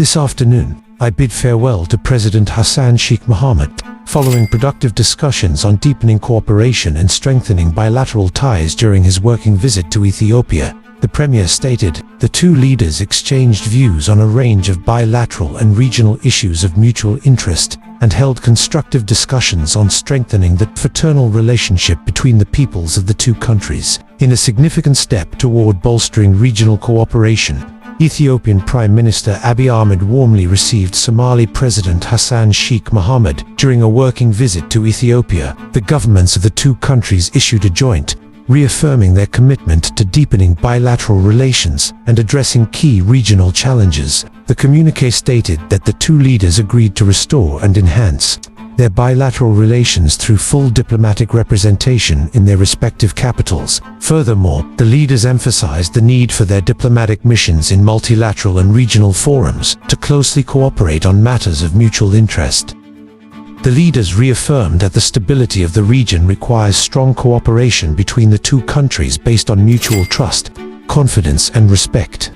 This afternoon, I bid farewell to President Hassan Sheikh Mohamud. Following productive discussions on deepening cooperation and strengthening bilateral ties during his working visit to Ethiopia, the Premier stated, the two leaders exchanged views on a range of bilateral and regional issues of mutual interest, and held constructive discussions on strengthening the fraternal relationship between the peoples of the two countries. In a significant step toward bolstering regional cooperation, Ethiopian Prime Minister Abiy Ahmed warmly received Somali President Hassan Sheikh Mohamud during a working visit to Ethiopia. The governments of the two countries issued a joint, reaffirming their commitment to deepening bilateral relations and addressing key regional challenges. The communiqué stated that the two leaders agreed to restore and enhance their bilateral relations through full diplomatic representation in their respective capitals. Furthermore, the leaders emphasized the need for their diplomatic missions in multilateral and regional forums to closely cooperate on matters of mutual interest. The leaders reaffirmed that the stability of the region requires strong cooperation between the two countries based on mutual trust, confidence and respect.